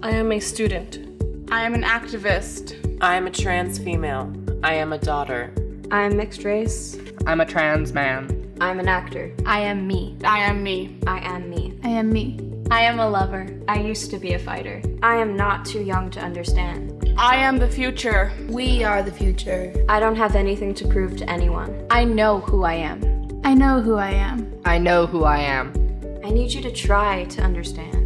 I am a student. I am an activist. I am a trans female. I am a daughter. I am mixed race. I'm a trans man. I'm an actor. I am me. I am me. I am me. I am me. I am a lover. I used to be a fighter. I am not too young to understand. I am the future. We are the future. I don't have anything to prove to anyone. I know who I am. I know who I am. I know who I am. I need you to try to understand.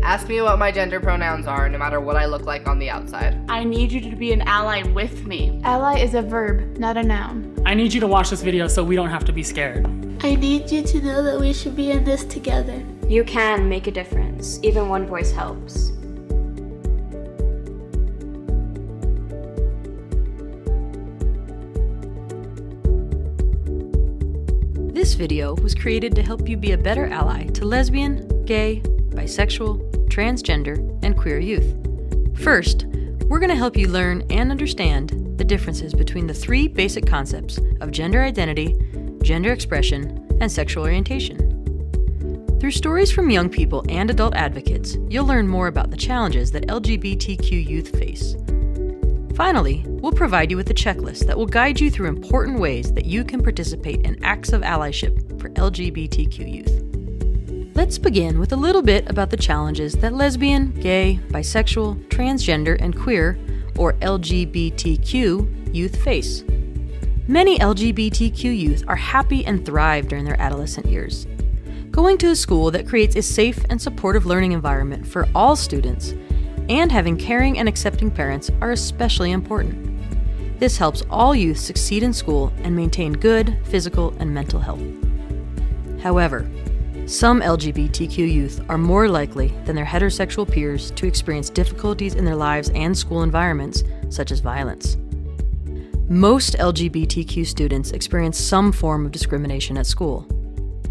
Ask me what my gender pronouns are, no matter what I look like on the outside. I need you to be an ally with me. Ally is a verb, not a noun. I need you to watch this video so we don't have to be scared. I need you to know that we should be in this together. You can make a difference. Even one voice helps. This video was created to help you be a better ally to lesbian, gay, bisexual, transgender, and queer youth. First, we're going to help you learn and understand the differences between the three basic concepts of gender identity, gender expression, and sexual orientation. Through stories from young people and adult advocates, you'll learn more about the challenges that LGBTQ youth face. Finally, we'll provide you with a checklist that will guide you through important ways that you can participate in acts of allyship for LGBTQ youth. Let's begin with a little bit about the challenges that lesbian, gay, bisexual, transgender, and queer, or LGBTQ, youth face. Many LGBTQ youth are happy and thrive during their adolescent years. Going to a school that creates a safe and supportive learning environment for all students and having caring and accepting parents are especially important. This helps all youth succeed in school and maintain good physical and mental health. However, some LGBTQ youth are more likely than their heterosexual peers to experience difficulties in their lives and school environments, such as violence. Most LGBTQ students experience some form of discrimination at school.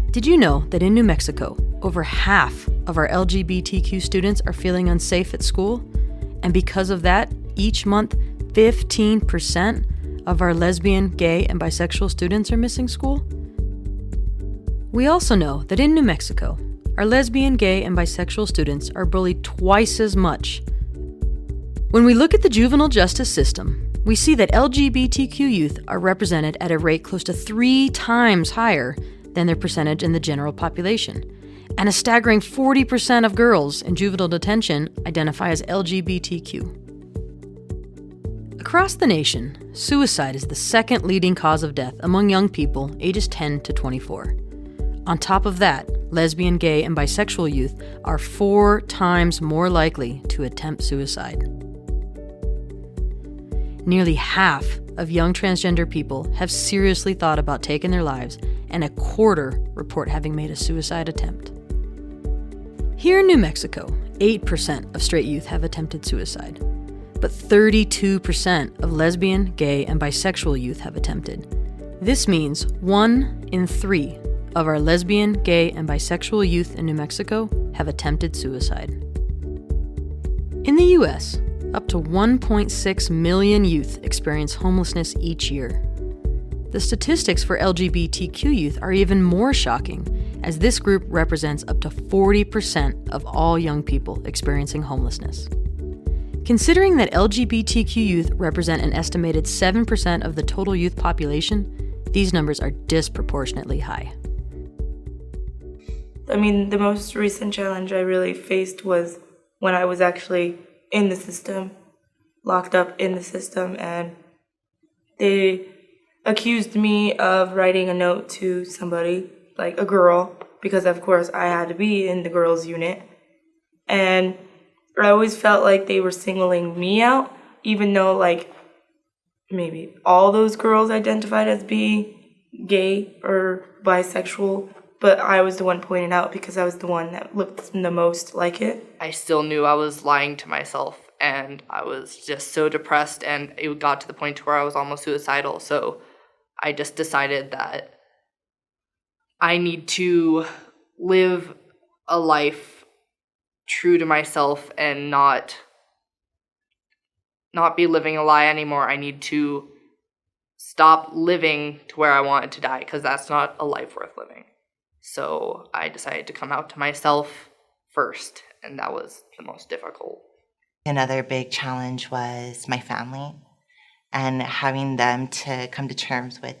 Did you know that in New Mexico, over half of our LGBTQ students are feeling unsafe at school? And because of that, each month, 15% of our lesbian, gay, and bisexual students are missing school? We also know that in New Mexico, our lesbian, gay, and bisexual students are bullied twice as much. When we look at the juvenile justice system, we see that LGBTQ youth are represented at a rate close to 3 times higher than their percentage in the general population, and a staggering 40% of girls in juvenile detention identify as LGBTQ. Across the nation, suicide is the second leading cause of death among young people ages 10 to 24. On top of that, lesbian, gay, and bisexual youth are 4 times more likely to attempt suicide. Nearly half of young transgender people have seriously thought about taking their lives, and a quarter report having made a suicide attempt. Here in New Mexico, 8% of straight youth have attempted suicide, but 32% of lesbian, gay, and bisexual youth have attempted. This means 1 in 3 of our lesbian, gay, and bisexual youth in New Mexico have attempted suicide. In the U.S., up to 1.6 million youth experience homelessness each year. The statistics for LGBTQ youth are even more shocking, as this group represents up to 40% of all young people experiencing homelessness. Considering that LGBTQ youth represent an estimated 7% of the total youth population, these numbers are disproportionately high. I mean, the most recent challenge I really faced was when I was actually in the system, locked up in the system, and they accused me of writing a note to somebody, like a girl, because of course I had to be in the girls' unit. And I always felt like they were singling me out, even though like maybe all those girls identified as being gay or bisexual, but I was the one pointed out because I was the one that looked the most like it. I still knew I was lying to myself, and I was just so depressed, and it got to the point where I was almost suicidal. So I just decided that I need to live a life true to myself and not be living a lie anymore. I need to stop living to where I wanted to die, because that's not a life worth living. So I decided to come out to myself first and that was the most difficult. Another big challenge was my family and having them to come to terms with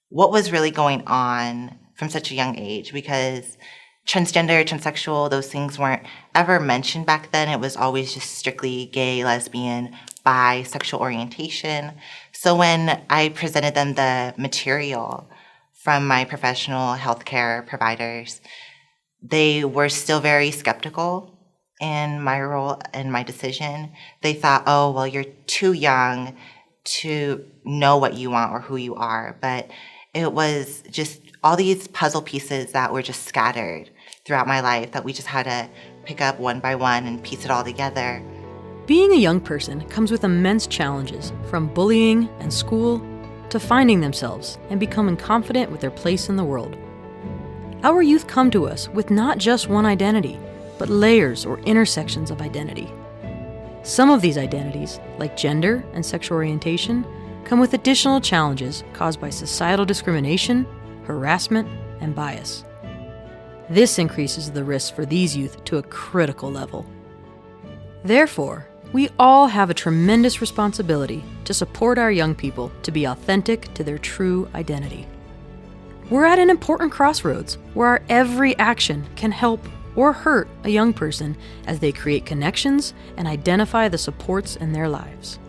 what was really going on from such a young age, because transgender, transsexual, those things weren't ever mentioned back then. It was always just strictly gay, lesbian, bi, sexual orientation. So when I presented them the material from my professional healthcare providers, they were still very skeptical in my role and my decision. They thought, oh, well, you're too young to know what you want or who you are. But it was just all these puzzle pieces that were just scattered throughout my life that we just had to pick up one by one and piece it all together. Being a young person comes with immense challenges, from bullying and school to finding themselves and becoming confident with their place in the world. Our youth come to us with not just one identity, but layers or intersections of identity. Some of these identities, like gender and sexual orientation, come with additional challenges caused by societal discrimination, harassment, and bias. This increases the risk for these youth to a critical level. Therefore, we all have a tremendous responsibility to support our young people to be authentic to their true identity. We're at an important crossroads where our every action can help or hurt a young person as they create connections and identify the supports in their lives.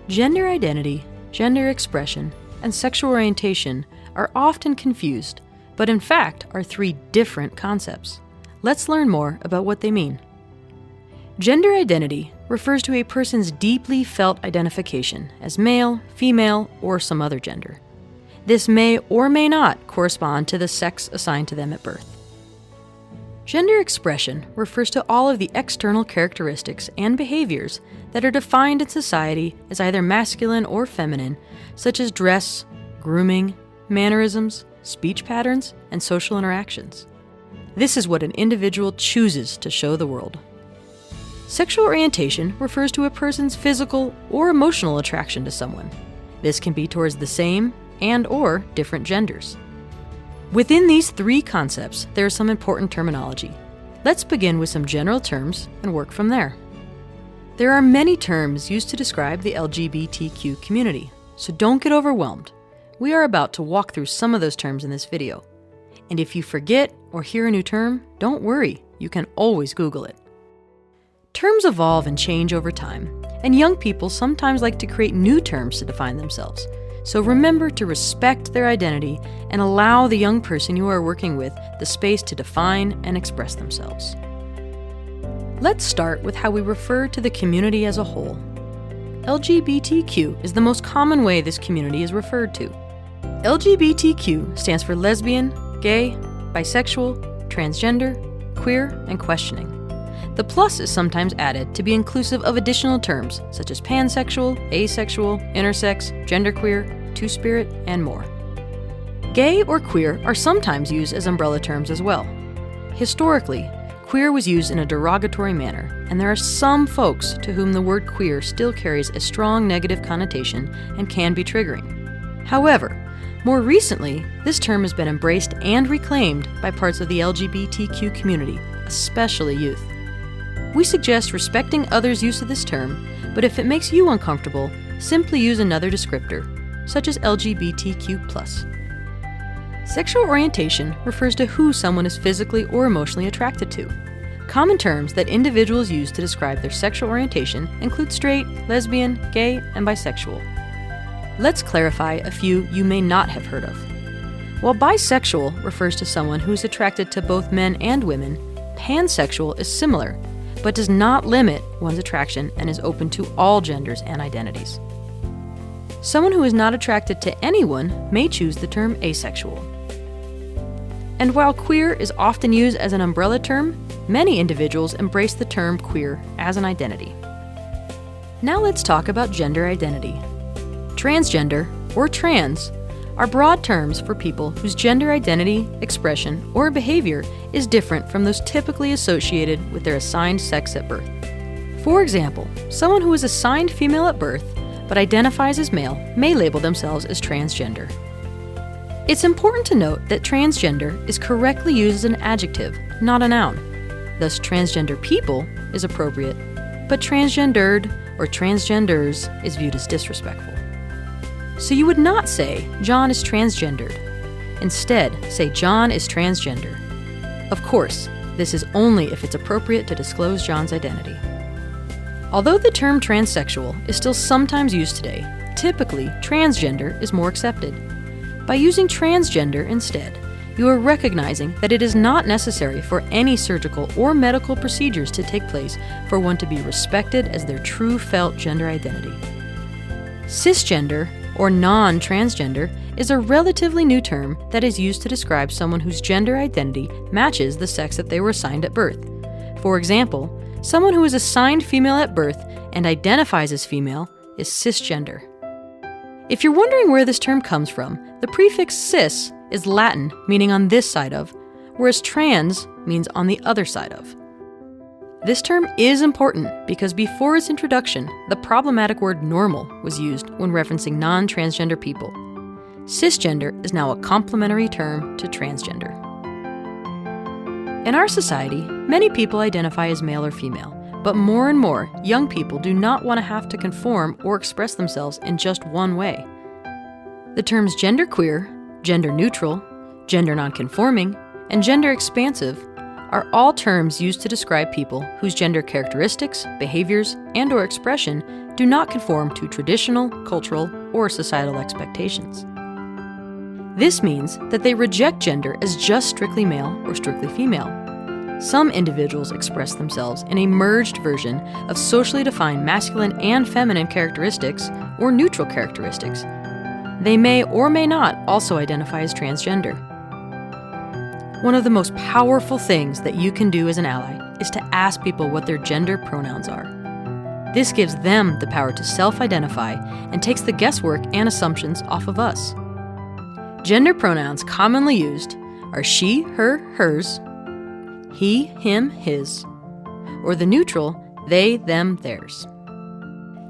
Gender identity, gender expression, and sexual orientation are often confused, but in fact are three different concepts. Let's learn more about what they mean. Gender identity refers to a person's deeply felt identification as male, female, or some other gender. This may or may not correspond to the sex assigned to them at birth. Gender expression refers to all of the external characteristics and behaviors that are defined in society as either masculine or feminine, such as dress, grooming, mannerisms, speech patterns, and social interactions. This is what an individual chooses to show the world. Sexual orientation refers to a person's physical or emotional attraction to someone. This can be towards the same and/or different genders. Within these three concepts, there is some important terminology. Let's begin with some general terms and work from there. There are many terms used to describe the LGBTQ community, so don't get overwhelmed. We are about to walk through some of those terms in this video. And if you forget or hear a new term, don't worry, you can always Google it. Terms evolve and change over time, and young people sometimes like to create new terms to define themselves. So remember to respect their identity and allow the young person you are working with the space to define and express themselves. Let's start with how we refer to the community as a whole. LGBTQ is the most common way this community is referred to. LGBTQ stands for lesbian, gay, bisexual, transgender, queer, and questioning. The plus is sometimes added to be inclusive of additional terms such as pansexual, asexual, intersex, genderqueer, two-spirit, and more. Gay or queer are sometimes used as umbrella terms as well. Historically, queer was used in a derogatory manner, and there are some folks to whom the word queer still carries a strong negative connotation and can be triggering. However, more recently, this term has been embraced and reclaimed by parts of the LGBTQ community, especially youth. We suggest respecting others' use of this term, but if it makes you uncomfortable, simply use another descriptor, such as LGBTQ+. Sexual orientation refers to who someone is physically or emotionally attracted to. Common terms that individuals use to describe their sexual orientation include straight, lesbian, gay, and bisexual. Let's clarify a few you may not have heard of. While bisexual refers to someone who is attracted to both men and women, pansexual is similar, but does not limit one's attraction and is open to all genders and identities. Someone who is not attracted to anyone may choose the term asexual. And while queer is often used as an umbrella term, many individuals embrace the term queer as an identity. Now let's talk about gender identity. Transgender, or trans, are broad terms for people whose gender identity, expression, or behavior is different from those typically associated with their assigned sex at birth. For example, someone who is assigned female at birth but identifies as male may label themselves as transgender. It's important to note that transgender is correctly used as an adjective, not a noun. thus transgender people is appropriate, but transgendered or transgenders is viewed as disrespectful. So you would not say, John is transgendered. Instead, say John is transgender. Of course, this is only if it's appropriate to disclose John's identity. Although the term transsexual is still sometimes used today, typically transgender is more accepted. By using transgender instead, you are recognizing that it is not necessary for any surgical or medical procedures to take place for one to be respected as their true felt gender identity. Cisgender, or non-transgender, is a relatively new term that is used to describe someone whose gender identity matches the sex that they were assigned at birth. For example, someone who is assigned female at birth and identifies as female is cisgender. If you're wondering where this term comes from, the prefix cis is Latin, meaning on this side of, whereas trans means on the other side of. This term is important because before its introduction, the problematic word normal was used when referencing non-transgender people. Cisgender is now a complementary term to transgender. In our society, many people identify as male or female, but more and more young people do not want to have to conform or express themselves in just one way. The terms genderqueer, gender neutral, gender nonconforming, and gender expansive are all terms used to describe people whose gender characteristics, behaviors, and/or expression do not conform to traditional, cultural, or societal expectations. This means that they reject gender as just strictly male or strictly female. Some individuals express themselves in a merged version of socially defined masculine and feminine characteristics or neutral characteristics. They may or may not also identify as transgender. One of the most powerful things that you can do as an ally is to ask people what their gender pronouns are. This gives them the power to self-identify and takes the guesswork and assumptions off of us. Gender pronouns commonly used are she, her, hers, he, him, his, or the neutral they, them, theirs.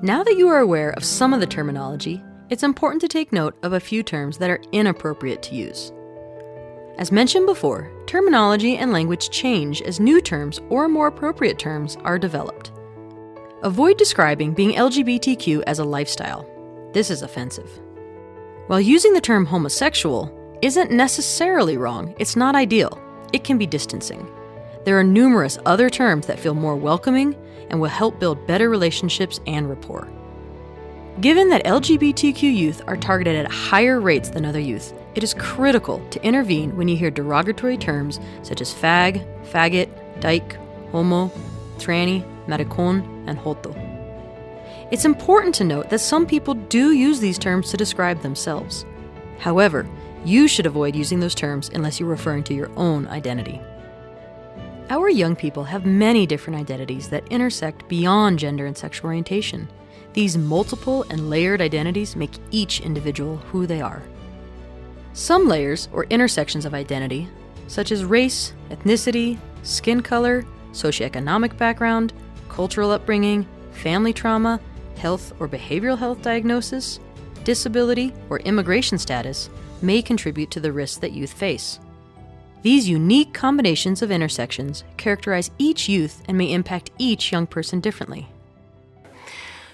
Now that you are aware of some of the terminology, it's important to take note of a few terms that are inappropriate to use. As mentioned before, terminology and language change as new terms or more appropriate terms are developed. Avoid describing being LGBTQ as a lifestyle. This is offensive. While using the term homosexual isn't necessarily wrong, it's not ideal. It can be distancing. There are numerous other terms that feel more welcoming and will help build better relationships and rapport. Given that LGBTQ youth are targeted at higher rates than other youth, it is critical to intervene when you hear derogatory terms such as fag, faggot, dyke, homo, tranny, maricon, and joto. It's important to note that some people do use these terms to describe themselves. However, you should avoid using those terms unless you're referring to your own identity. Our young people have many different identities that intersect beyond gender and sexual orientation. These multiple and layered identities make each individual who they are. Some layers or intersections of identity, such as race, ethnicity, skin color, socioeconomic background, cultural upbringing, family trauma, health or behavioral health diagnosis, disability, or immigration status, may contribute to the risks that youth face. These unique combinations of intersections characterize each youth and may impact each young person differently.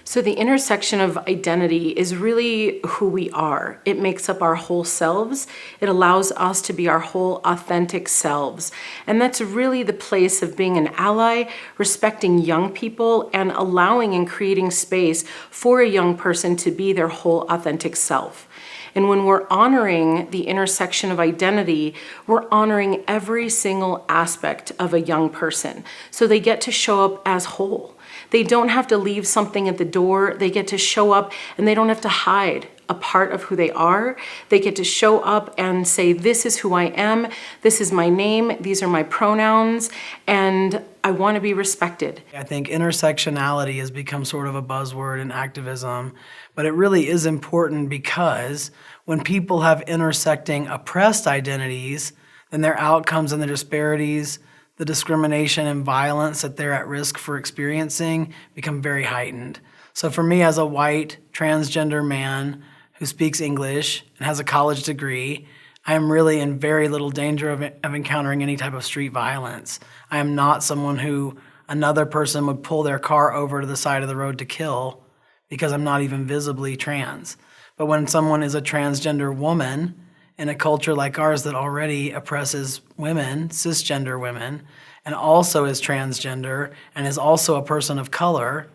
So the intersection of identity is really who we are. It makes up our whole selves. It allows us to be our whole authentic selves. And that's really the place of being an ally, respecting young people, and allowing and creating space for a young person to be their whole authentic self. And when we're honoring the intersection of identity, we're honoring every single aspect of a young person. So they get to show up as whole. They don't have to leave something at the door. They get to show up and they don't have to hide a part of who they are. They get to show up and say, this is who I am, this is my name, these are my pronouns, and I want to be respected. I think intersectionality has become sort of a buzzword in activism, but it really is important because when people have intersecting oppressed identities, then their outcomes and the disparities, the discrimination and violence that they're at risk for experiencing become very heightened. So for me as a white transgender man who speaks English and has a college degree, I am really in very little danger of encountering any type of street violence. I am not someone who another person would pull their car over to the side of the road to kill because I'm not even visibly trans. But when someone is a transgender woman in a culture like ours that already oppresses women, cisgender women, and also is transgender and is also a person of color,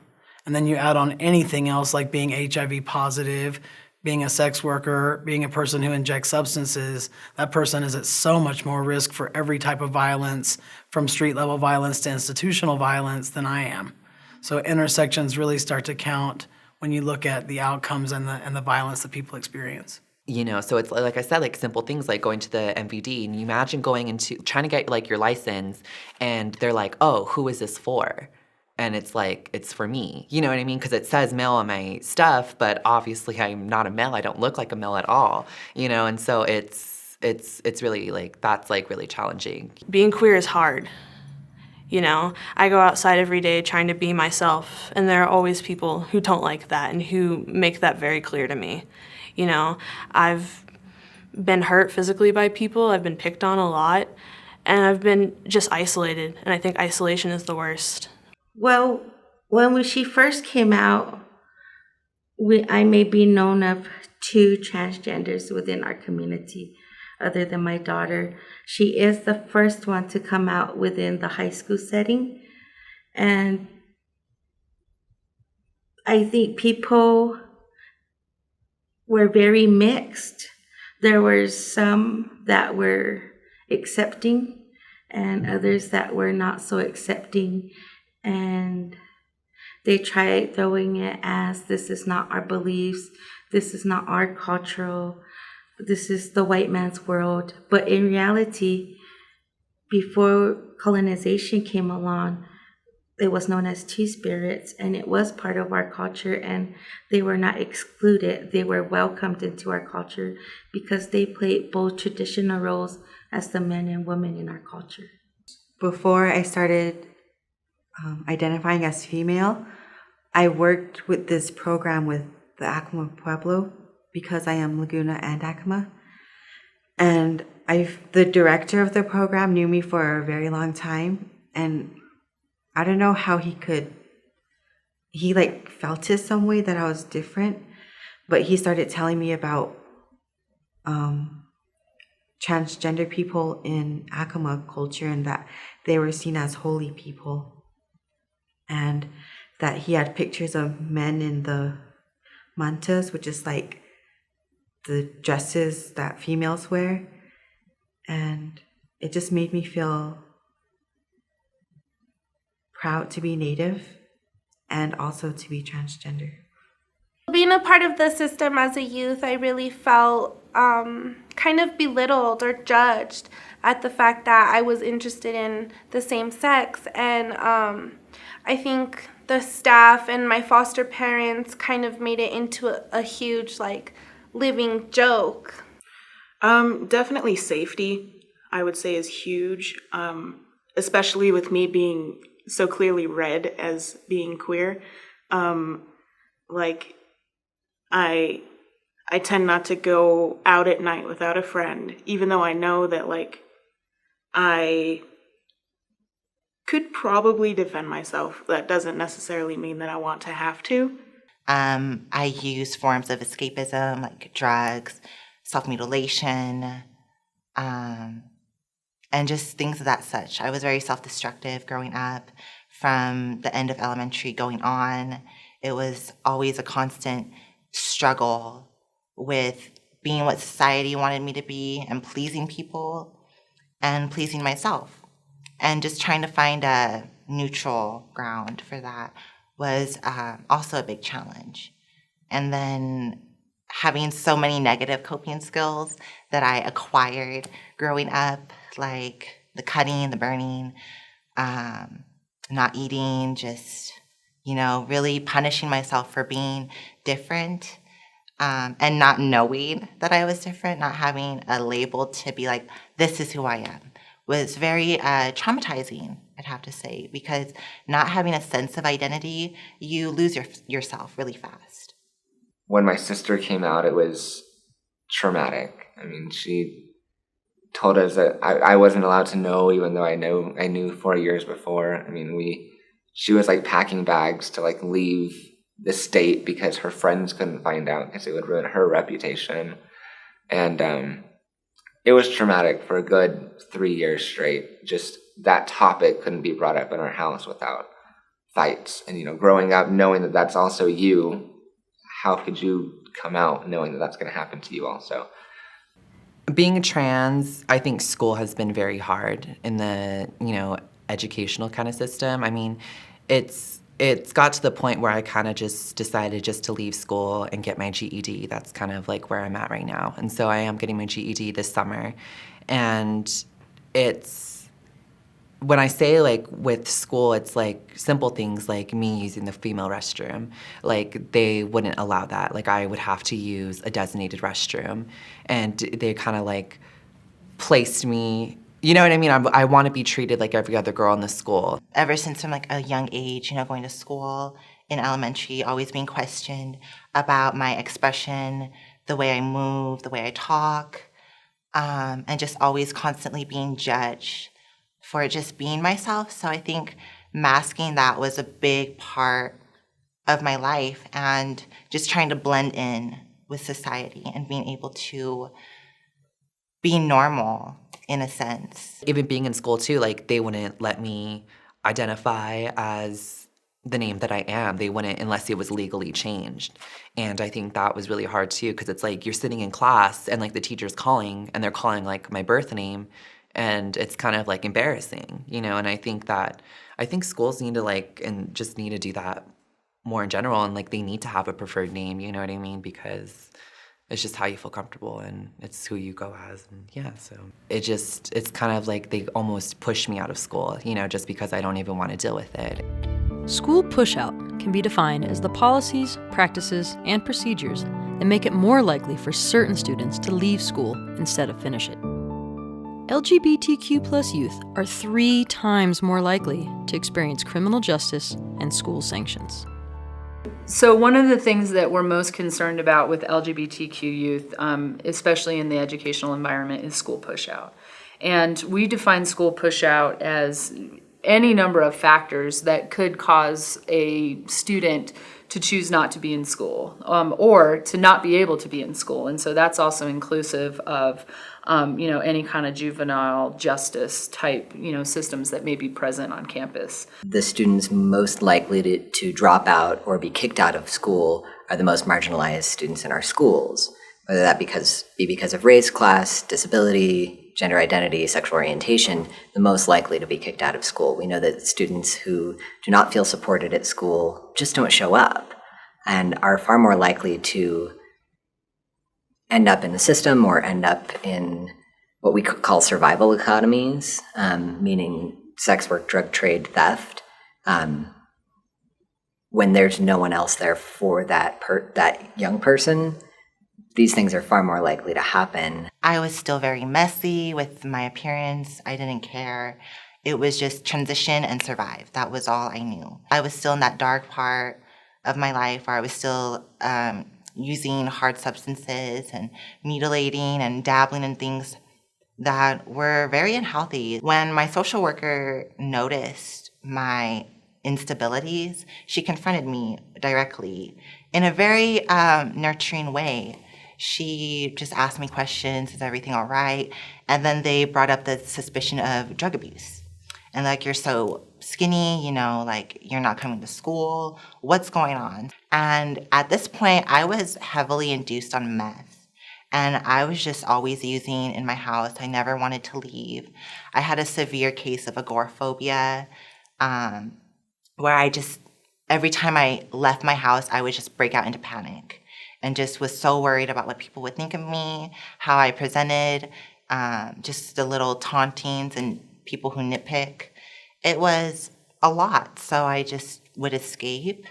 and then you add on anything else like being HIV positive, being a sex worker, being a person who injects substances, that person is at so much more risk for every type of violence, from street level violence to institutional violence, than I am. So intersections really start to count when you look at the outcomes and the violence that people experience. You know, so it's like I said, like simple things like going to the MVD, and you imagine going into trying to get like your license, and they're like, "Oh, who is this for?" And it's like, it's for me. You know what I mean? Because it says male on my stuff, but obviously I'm not a male. I don't look like a male at all. You know, and so it's really like, that's like really challenging. Being queer is hard. You know, I go outside every day trying to be myself, and there are always people who don't like that and who make that very clear to me. You know, I've been hurt physically by people, I've been picked on a lot, and I've been just isolated, and I think isolation is the worst. Well, when she first came out, I may be known of 2 transgenders within our community, other than my daughter. She is the first one to come out within the high school setting. And I think people were very mixed. There were some that were accepting and others that were not so accepting. And they tried throwing it as, this is not our beliefs, this is not our cultural, this is the white man's world. But in reality, before colonization came along, it was known as Two-Spirits, and it was part of our culture, and they were not excluded. They were welcomed into our culture because they played both traditional roles as the men and women in our culture. Before I started identifying as female, I worked with this program with the Acoma Pueblo because I am Laguna and Acoma. And the director of the program knew me for a very long time, and I don't know how he like felt it some way that I was different, but he started telling me about transgender people in Acoma culture and that they were seen as holy people. And that he had pictures of men in the mantas, which is like the dresses that females wear. And it just made me feel proud to be Native and also to be transgender. Being a part of the system as a youth, I really felt kind of belittled or judged at the fact that I was interested in the same sex. And I think the staff and my foster parents kind of made it into a huge, like, living joke. Definitely safety, I would say, is huge, especially with me being so clearly read as being queer. Like, I tend not to go out at night without a friend, even though I know that, like, I could probably defend myself. That doesn't necessarily mean that I want to have to. I use forms of escapism like drugs, self-mutilation, and just things of that such. I was very self-destructive growing up. From the end of elementary going on, it was always a constant struggle with being what society wanted me to be and pleasing people and pleasing myself. And just trying to find a neutral ground for that was also a big challenge. And then having so many negative coping skills that I acquired growing up, like the cutting, the burning, not eating, just, really punishing myself for being different, and not knowing that I was different, not having a label to be like, this is who I am, was very traumatizing, I'd have to say, because not having a sense of identity, you lose yourself really fast. When my sister came out, it was traumatic. I mean, she told us that I wasn't allowed to know, even though I knew 4 years before. I mean, she was like packing bags to like leave the state because her friends couldn't find out because it would ruin her reputation. And it was traumatic for a good 3 years straight. Just that topic couldn't be brought up in our house without fights. And, growing up knowing that that's also you, how could you come out knowing that that's going to happen to you also? Being trans, I think school has been very hard in the, educational kind of system. I mean, it's got to the point where I kind of just decided just to leave school and get my GED. That's kind of like where I'm at right now. And so I am getting my GED this summer. And when I say like with school, it's like simple things like me using the female restroom. Like they wouldn't allow that. Like I would have to use a designated restroom. And they kind of like placed me, you know what I mean? I want to be treated like every other girl in the school. Ever since from like a young age, going to school in elementary, always being questioned about my expression, the way I move, the way I talk, and just always constantly being judged for just being myself. So I think masking that was a big part of my life, and just trying to blend in with society and being able to be normal in a sense. Even being in school too, like they wouldn't let me identify as the name that I am. They wouldn't unless it was legally changed. And I think that was really hard too, because it's like you're sitting in class and like the teacher's calling and they're calling like my birth name, and it's kind of like embarrassing, and I think schools need to just need to do that more in general, and like they need to have a preferred name, you know what I mean? Because it's just how you feel comfortable and it's who you go as, and so it's kind of like they almost push me out of school, just because I don't even want to deal with it. School pushout can be defined as the policies, practices, and procedures that make it more likely for certain students to leave school instead of finish it. LGBTQ+ youth are 3 times more likely to experience criminal justice and school sanctions. So one of the things that we're most concerned about with LGBTQ youth, especially in the educational environment, is school pushout. And we define school pushout as any number of factors that could cause a student to choose not to be in school, or to not be able to be in school. And so that's also inclusive of any kind of juvenile justice type, systems that may be present on campus. The students most likely to drop out or be kicked out of school are the most marginalized students in our schools, whether that be because of race, class, disability, gender identity, sexual orientation. The most likely to be kicked out of school. We know that students who do not feel supported at school just don't show up and are far more likely to end up in the system or end up in what we call survival economies, meaning sex work, drug trade, theft, when there's no one else there for that young person. These things are far more likely to happen. I was still very messy with my appearance. I didn't care. It was just transition and survive. That was all I knew. I was still in that dark part of my life where I was still using hard substances and mutilating and dabbling in things that were very unhealthy. When my social worker noticed my instabilities, she confronted me directly in a very nurturing way. She just asked me questions, is everything all right? And then they brought up the suspicion of drug abuse. And like, you're so skinny, like you're not coming to school, what's going on? And at this point, I was heavily induced on meth. And I was just always using in my house. I never wanted to leave. I had a severe case of agoraphobia, where every time I left my house, I would just break out into panic. And just was so worried about what people would think of me, how I presented, just the little tauntings and people who nitpick. It was a lot, so I just would escape.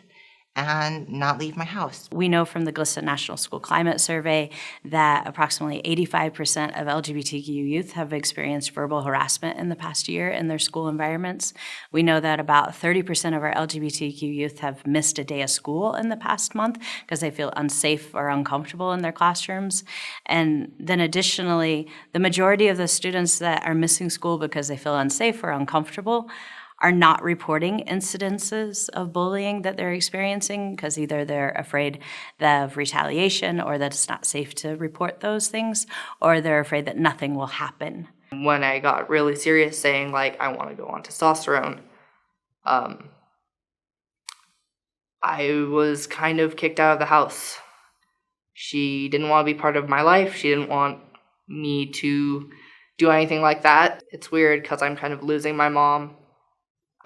and not leave my house. We know from the GLSEN National School Climate Survey that approximately 85% of LGBTQ youth have experienced verbal harassment in the past year in their school environments. We know that about 30% of our LGBTQ youth have missed a day of school in the past month because they feel unsafe or uncomfortable in their classrooms. And then additionally, the majority of the students that are missing school because they feel unsafe or uncomfortable are not reporting incidences of bullying that they're experiencing because either they're afraid of retaliation or that it's not safe to report those things, or they're afraid that nothing will happen. When I got really serious saying, like, I want to go on testosterone, I was kind of kicked out of the house. She didn't want to be part of my life. She didn't want me to do anything like that. It's weird because I'm kind of losing my mom.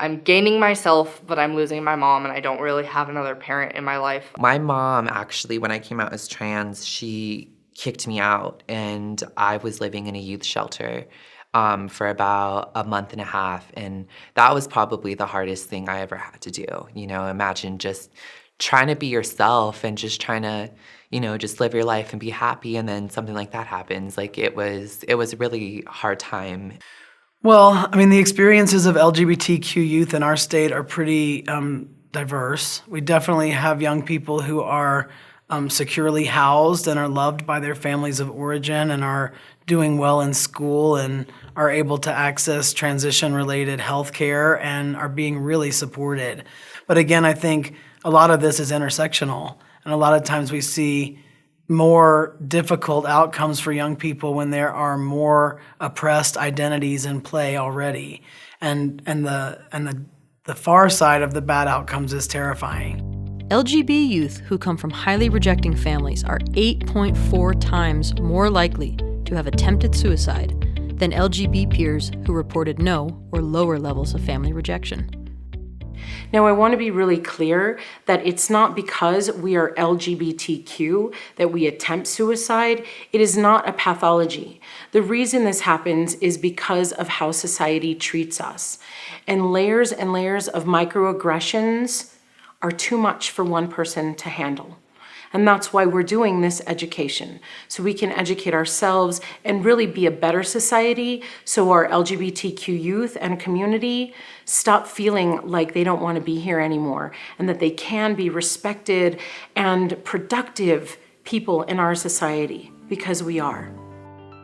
I'm gaining myself, but I'm losing my mom, and I don't really have another parent in my life. My mom, actually, when I came out as trans, she kicked me out, and I was living in a youth shelter for about a month and a half, and that was probably the hardest thing I ever had to do. You know, imagine just trying to be yourself and just trying to, you know, just live your life and be happy, and then something like that happens. Like, it was a really hard time. Well, I mean, the experiences of LGBTQ youth in our state are pretty diverse. We definitely have young people who are securely housed and are loved by their families of origin and are doing well in school and are able to access transition-related health care and are being really supported. But again, I think a lot of this is intersectional, and a lot of times we see more difficult outcomes for young people when there are more oppressed identities in play already. And the far side of the bad outcomes is terrifying. LGB youth who come from highly rejecting families are 8.4 times more likely to have attempted suicide than LGB peers who reported no or lower levels of family rejection. Now, I want to be really clear that it's not because we are LGBTQ that we attempt suicide. It is not a pathology. The reason this happens is because of how society treats us. And layers of microaggressions are too much for one person to handle. And that's why we're doing this education, so we can educate ourselves and really be a better society, so our LGBTQ youth and community stop feeling like they don't want to be here anymore, and that they can be respected and productive people in our society, because we are.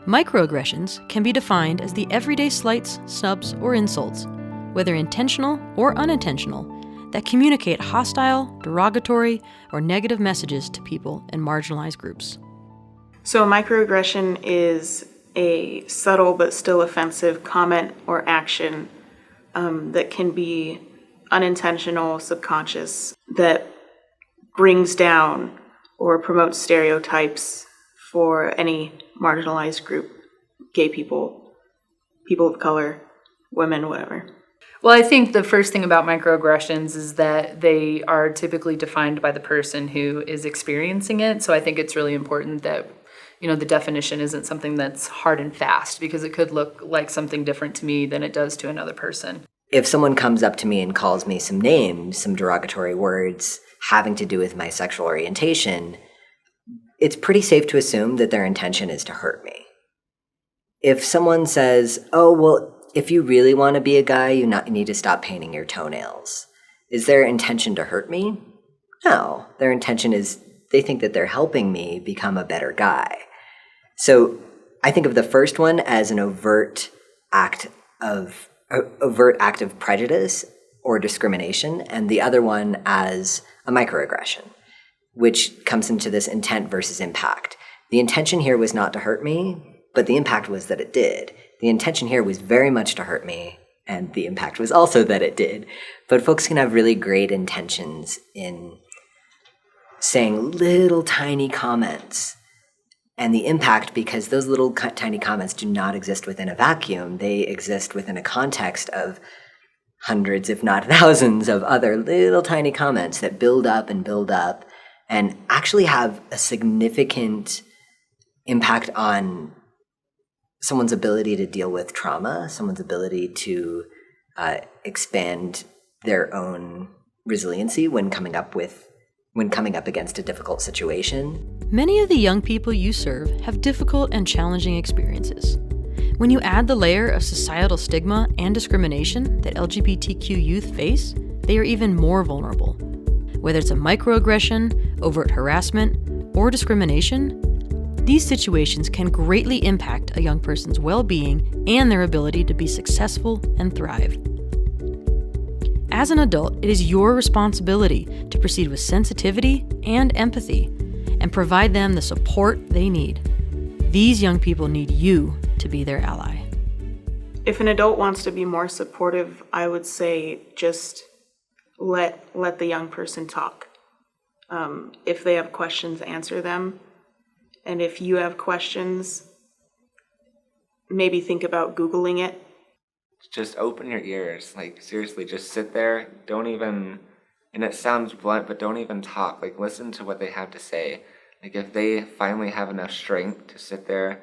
Microaggressions can be defined as the everyday slights, snubs, or insults, whether intentional or unintentional, that communicate hostile, derogatory, or negative messages to people in marginalized groups. So a microaggression is a subtle but still offensive comment or action that can be unintentional, subconscious, that brings down or promotes stereotypes for any marginalized group, gay people, people of color, women, whatever. Well, I think the first thing about microaggressions is that they are typically defined by the person who is experiencing it. So I think it's really important that, you know, the definition isn't something that's hard and fast, because it could look like something different to me than it does to another person. If someone comes up to me and calls me some names, some derogatory words having to do with my sexual orientation, it's pretty safe to assume that their intention is to hurt me. If someone says, oh, well, if you really want to be a guy, you need to stop painting your toenails. Is their intention to hurt me? No. Their intention is they think that they're helping me become a better guy. So I think of the first one as an overt act of prejudice or discrimination, and the other one as a microaggression, which comes into this intent versus impact. The intention here was not to hurt me, but the impact was that it did. The intention here was very much to hurt me, and the impact was also that it did. But folks can have really great intentions in saying little tiny comments, and the impact, because those little tiny comments do not exist within a vacuum, they exist within a context of hundreds, if not thousands, of other little tiny comments that build up and actually have a significant impact on someone's ability to deal with trauma, someone's ability to expand their own resiliency when coming up with when coming up against a difficult situation. Many of the young people you serve have difficult and challenging experiences. When you add the layer of societal stigma and discrimination that LGBTQ youth face, they are even more vulnerable. Whether it's a microaggression, overt harassment, or discrimination, these situations can greatly impact a young person's well-being and their ability to be successful and thrive. As an adult, it is your responsibility to proceed with sensitivity and empathy and provide them the support they need. These young people need you to be their ally. If an adult wants to be more supportive, I would say just let the young person talk. If they have questions, answer them. And if you have questions, maybe think about Googling it. Just open your ears. Like, seriously, just sit there. Don't even, and it sounds blunt, but don't even talk. Like, listen to what they have to say. Like, if they finally have enough strength to sit there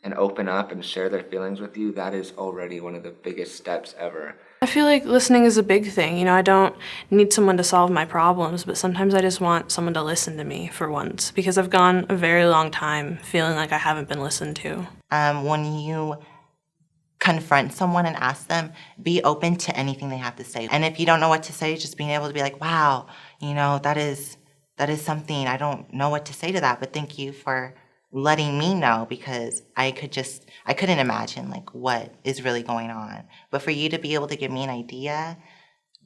and open up and share their feelings with you, that is already one of the biggest steps ever. I feel like listening is a big thing. You know, I don't need someone to solve my problems, but sometimes I just want someone to listen to me for once, because I've gone a very long time feeling like I haven't been listened to. When you confront someone and ask them, be open to anything they have to say. And if you don't know what to say, just being able to be like, wow, you know, that is something, I don't know what to say to that, but thank you for letting me know, because I couldn't imagine like what is really going on. But for you to be able to give me an idea,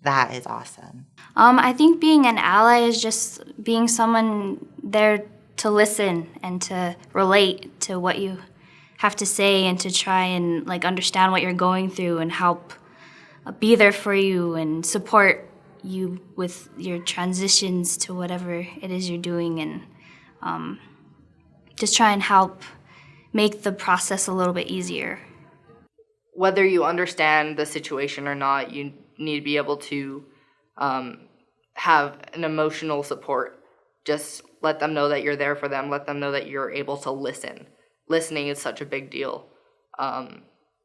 that is awesome. I think being an ally is just being someone there to listen and to relate to what you have to say and to try and like understand what you're going through and help be there for you and support you with your transitions to whatever it is you're doing, and just try and help make the process a little bit easier. Whether you understand the situation or not, you need to be able to have an emotional support. Just let them know that you're there for them. Let them know that you're able to listen. Listening is such a big deal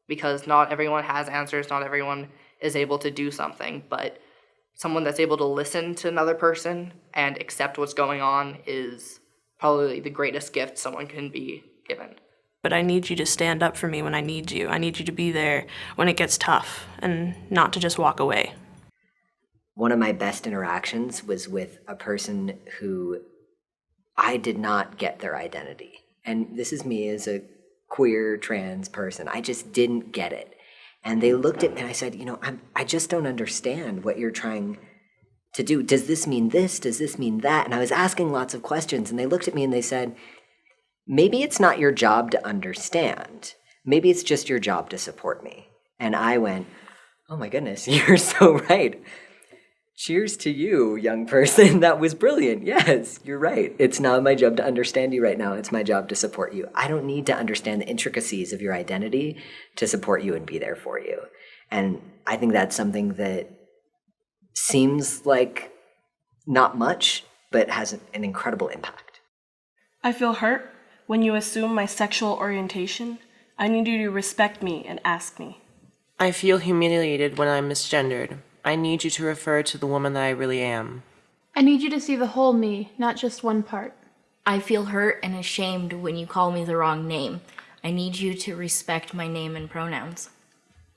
because not everyone has answers. Not everyone is able to do something, but someone that's able to listen to another person and accept what's going on is probably the greatest gift someone can be given. But I need you to stand up for me when I need you. I need you to be there when it gets tough and not to just walk away. One of my best interactions was with a person who I did not get their identity. And this is me as a queer trans person. I just didn't get it. And they looked at me and I said, you know, I just don't understand what you're trying to do. Does this mean this? Does this mean that? And I was asking lots of questions, and they looked at me and they said, maybe it's not your job to understand. Maybe it's just your job to support me. And I went, oh my goodness, you're so right. Cheers to you, young person. That was brilliant. Yes, you're right. It's not my job to understand you right now. It's my job to support you. I don't need to understand the intricacies of your identity to support you and be there for you. And I think that's something that seems like not much, but has an incredible impact. I feel hurt when you assume my sexual orientation. I need you to respect me and ask me. I feel humiliated when I'm misgendered. I need you to refer to the woman that I really am. I need you to see the whole me, not just one part. I feel hurt and ashamed when you call me the wrong name. I need you to respect my name and pronouns.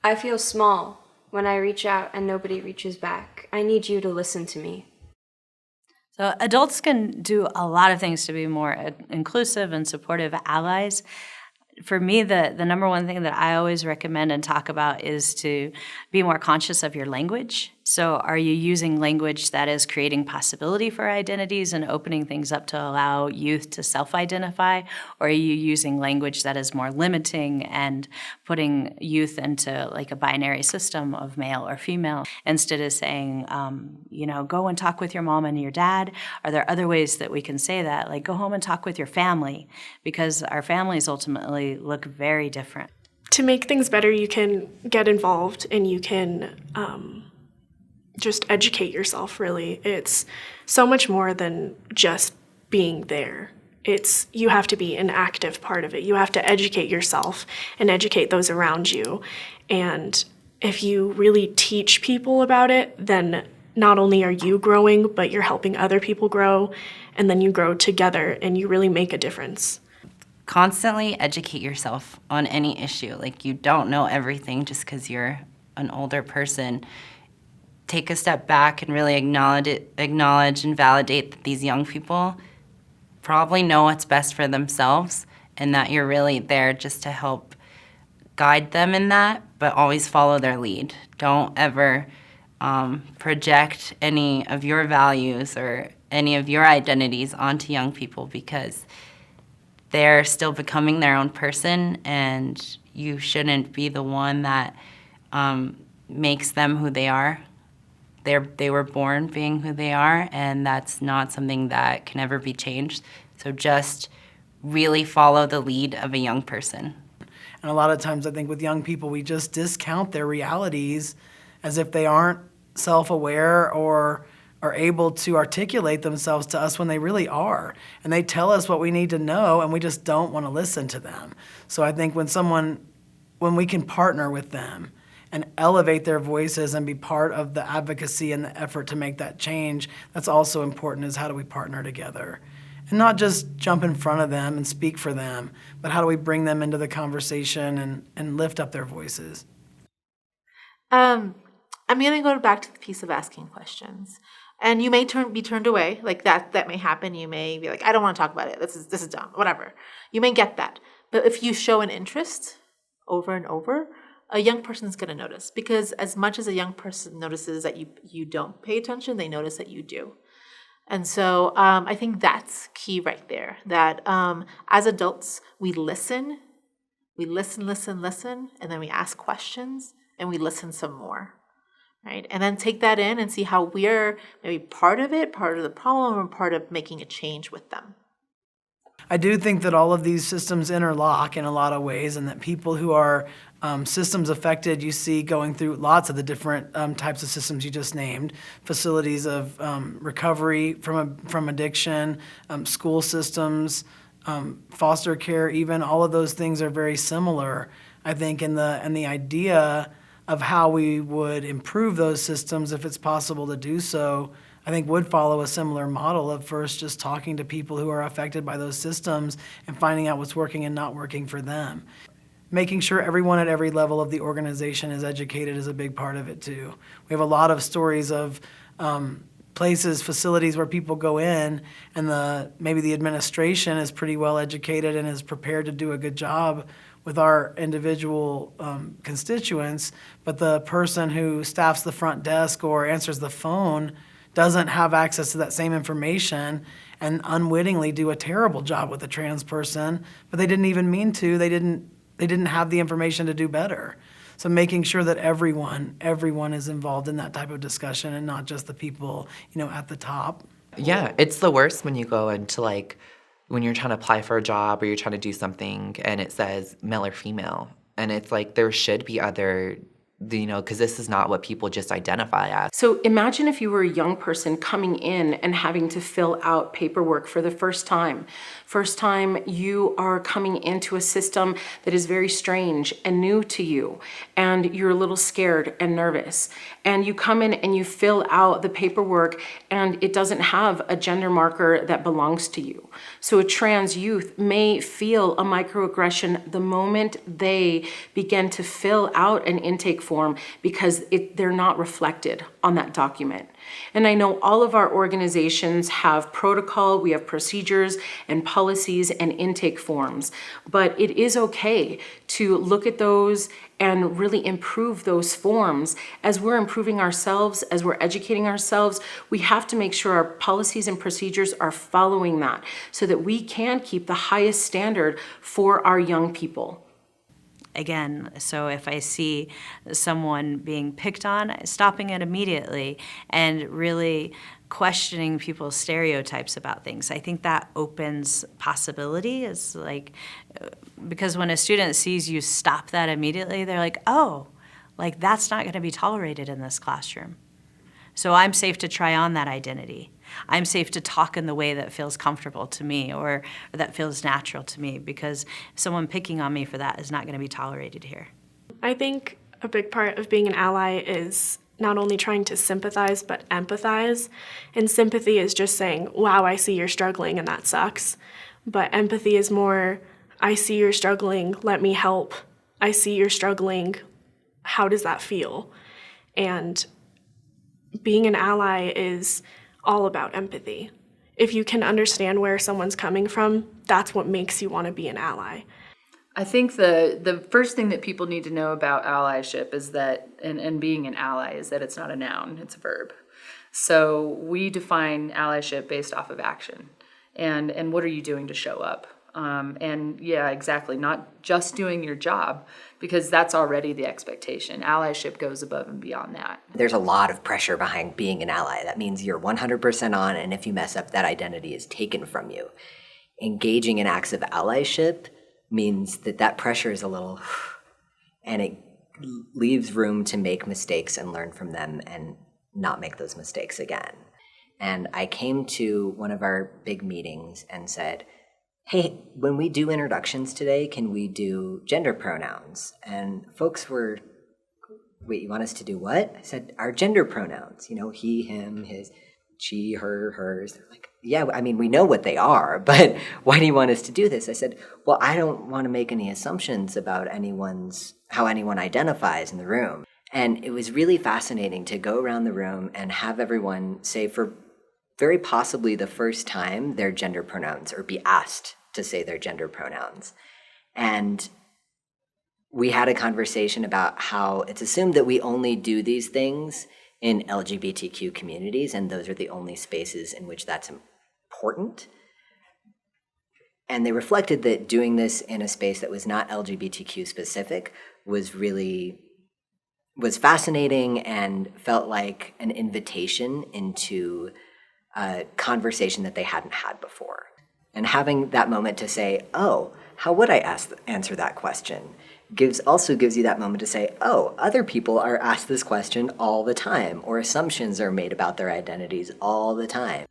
I feel small when I reach out and nobody reaches back. I need you to listen to me. So adults can do a lot of things to be more inclusive and supportive allies. For me, the number one thing that I always recommend and talk about is to be more conscious of your language. So are you using language that is creating possibility for identities and opening things up to allow youth to self-identify? Or are you using language that is more limiting and putting youth into like a binary system of male or female instead of saying, go and talk with your mom and your dad? Are there other ways that we can say that? Like go home and talk with your family, because our families ultimately look very different. To make things better, you can get involved and you can just educate yourself, really. It's so much more than just being there. You have to be an active part of it. You have to educate yourself and educate those around you. And if you really teach people about it, then not only are you growing, but you're helping other people grow, and then you grow together and you really make a difference. Constantly educate yourself on any issue. Like, you don't know everything just because you're an older person. Take a step back and really acknowledge and validate that these young people probably know what's best for themselves, and that you're really there just to help guide them in that, but always follow their lead. Don't ever project any of your values or any of your identities onto young people, because they're still becoming their own person, and you shouldn't be the one that makes them who they are. They were born being who they are, and that's not something that can ever be changed. So just really follow the lead of a young person. And a lot of times I think with young people, we just discount their realities as if they aren't self-aware or are able to articulate themselves to us when they really are. And they tell us what we need to know, and we just don't want to listen to them. So I think when we can partner with them and elevate their voices and be part of the advocacy and the effort to make that change, that's also important, is how do we partner together? And not just jump in front of them and speak for them, but how do we bring them into the conversation and lift up their voices? I'm going to go back to the piece of asking questions. And you may be turned away, like that may happen. You may be like, I don't want to talk about it. This is dumb, whatever. You may get that. But if you show an interest over and over, a young person's going to notice. Because as much as a young person notices that you don't pay attention, they notice that you do. And so I think that's key right there, that as adults, we listen, and then we ask questions, and we listen some more, right? And then take that in and see how we're maybe part of it, part of the problem, or part of making a change with them. I do think that all of these systems interlock in a lot of ways, and that people who are systems affected, you see going through lots of the different types of systems you just named, facilities of recovery from addiction, school systems, foster care even, all of those things are very similar, I think, in the idea of how we would improve those systems, if it's possible to do so, I think would follow a similar model of first just talking to people who are affected by those systems and finding out what's working and not working for them. Making sure everyone at every level of the organization is educated is a big part of it too. We have a lot of stories of places, facilities where people go in and maybe the administration is pretty well educated and is prepared to do a good job with our individual constituents, but the person who staffs the front desk or answers the phone doesn't have access to that same information and unwittingly do a terrible job with a trans person, but they didn't even mean to. They didn't have the information to do better. So making sure that everyone is involved in that type of discussion and not just the people, at the top. Yeah, it's the worst when you go into when you're trying to apply for a job or you're trying to do something and it says male or female. And it's like there should be other, because this is not what people just identify as. So imagine if you were a young person coming in and having to fill out paperwork for the first time. First time you are coming into a system that is very strange and new to you, and you're a little scared and nervous. And you come in and you fill out the paperwork and it doesn't have a gender marker that belongs to you. So a trans youth may feel a microaggression the moment they begin to fill out an intake form because they're not reflected on that document. And I know all of our organizations have protocol, we have procedures and policies and intake forms, but it is okay to look at those and really improve those forms. As we're improving ourselves, as we're educating ourselves, we have to make sure our policies and procedures are following that so that we can keep the highest standard for our young people. Again, so if I see someone being picked on, stopping it immediately and really questioning people's stereotypes about things. I think that opens possibility. Is because when a student sees you stop that immediately, they're like, oh, that's not going to be tolerated in this classroom. So I'm safe to try on that identity. I'm safe to talk in the way that feels comfortable to me or that feels natural to me, because someone picking on me for that is not going to be tolerated here. I think a big part of being an ally is not only trying to sympathize, but empathize. And sympathy is just saying, wow, I see you're struggling and that sucks. But empathy is more, I see you're struggling, let me help. I see you're struggling, how does that feel? And being an ally is all about empathy. If you can understand where someone's coming from, that's what makes you want to be an ally. I think the first thing that people need to know about allyship is that, and being an ally, is that it's not a noun, it's a verb. So we define allyship based off of action. And what are you doing to show up? And yeah, exactly, not just doing your job, because that's already the expectation. Allyship goes above and beyond that. There's a lot of pressure behind being an ally. That means you're 100% on, and if you mess up, that identity is taken from you. Engaging in acts of allyship means that pressure is a little, and it leaves room to make mistakes and learn from them and not make those mistakes again. And I came to one of our big meetings and said, hey, when we do introductions today, can we do gender pronouns? And folks were, wait, you want us to do what? I said, our gender pronouns, he, him, his, she, her, hers. They're like, yeah, I mean, we know what they are, but why do you want us to do this? I said, well, I don't want to make any assumptions about how anyone identifies in the room. And it was really fascinating to go around the room and have everyone say, for very possibly the first time, their gender pronouns, or be asked to say their gender pronouns. And we had a conversation about how it's assumed that we only do these things in LGBTQ communities, and those are the only spaces in which that's important. And they reflected that doing this in a space that was not LGBTQ specific was fascinating and felt like an invitation into a conversation that they hadn't had before. And having that moment to say, oh, how would I answer that question? Also gives you that moment to say, oh, other people are asked this question all the time, or assumptions are made about their identities all the time.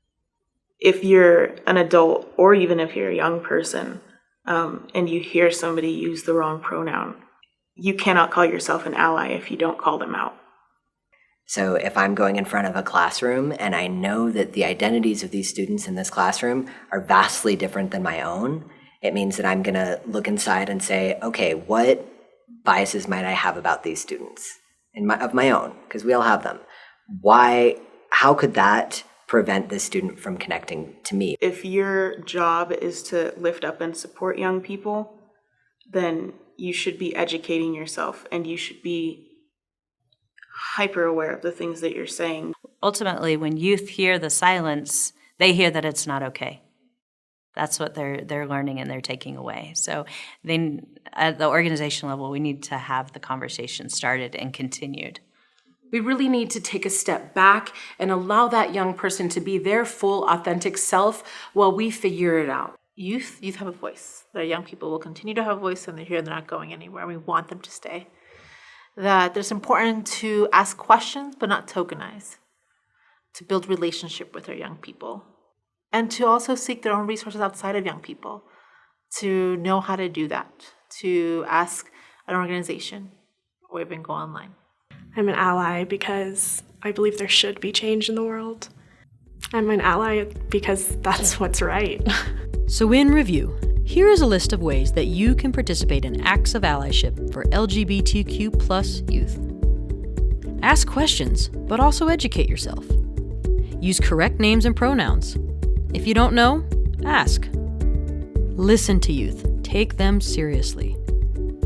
If you're an adult, or even if you're a young person, and you hear somebody use the wrong pronoun, you cannot call yourself an ally if you don't call them out. So if I'm going in front of a classroom and I know that the identities of these students in this classroom are vastly different than my own, it means that I'm going to look inside and say, okay, what biases might I have about these students of my own? Because we all have them. How could that prevent this student from connecting to me? If your job is to lift up and support young people, then you should be educating yourself, and you should be hyper aware of the things that you're saying. Ultimately, when youth hear the silence, they hear that it's not okay. That's what they're learning and they're taking away. So then at the organization level, we need to have the conversation started and continued. We really need to take a step back and allow that young person to be their full, authentic self while we figure it out. Youth have a voice. The young people will continue to have a voice, and they're here, they're not going anywhere. We want them to stay. That it's important to ask questions, but not tokenize. To build relationship with our young people. And to also seek their own resources outside of young people. To know how to do that. To ask an organization or even go online. I'm an ally because I believe there should be change in the world. I'm an ally because that's what's right. So in review, here is a list of ways that you can participate in acts of allyship for LGBTQ plus youth. Ask questions, but also educate yourself. Use correct names and pronouns. If you don't know, ask. Listen to youth. Take them seriously.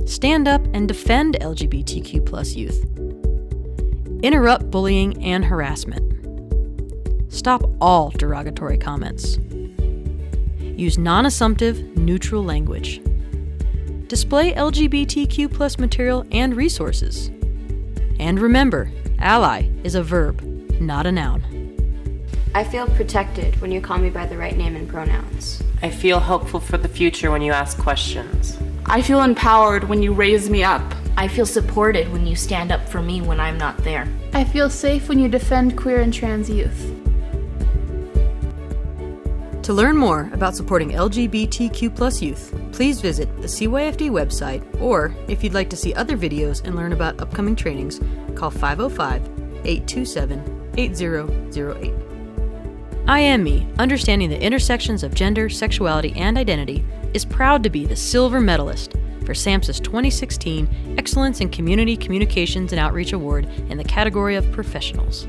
Stand up and defend LGBTQ plus youth. Interrupt bullying and harassment. Stop all derogatory comments. Use non-assumptive, neutral language. Display LGBTQ plus material and resources. And remember, ally is a verb, not a noun. I feel protected when you call me by the right name and pronouns. I feel hopeful for the future when you ask questions. I feel empowered when you raise me up. I feel supported when you stand up for me when I'm not there. I feel safe when you defend queer and trans youth. To learn more about supporting LGBTQ plus youth, please visit the CYFD website, or if you'd like to see other videos and learn about upcoming trainings, call 505 827-8008. I Am Me, Understanding the Intersections of Gender, Sexuality, and Identity is proud to be the silver medalist for SAMHSA's 2016 Excellence in Community Communications and Outreach Award in the category of Professionals.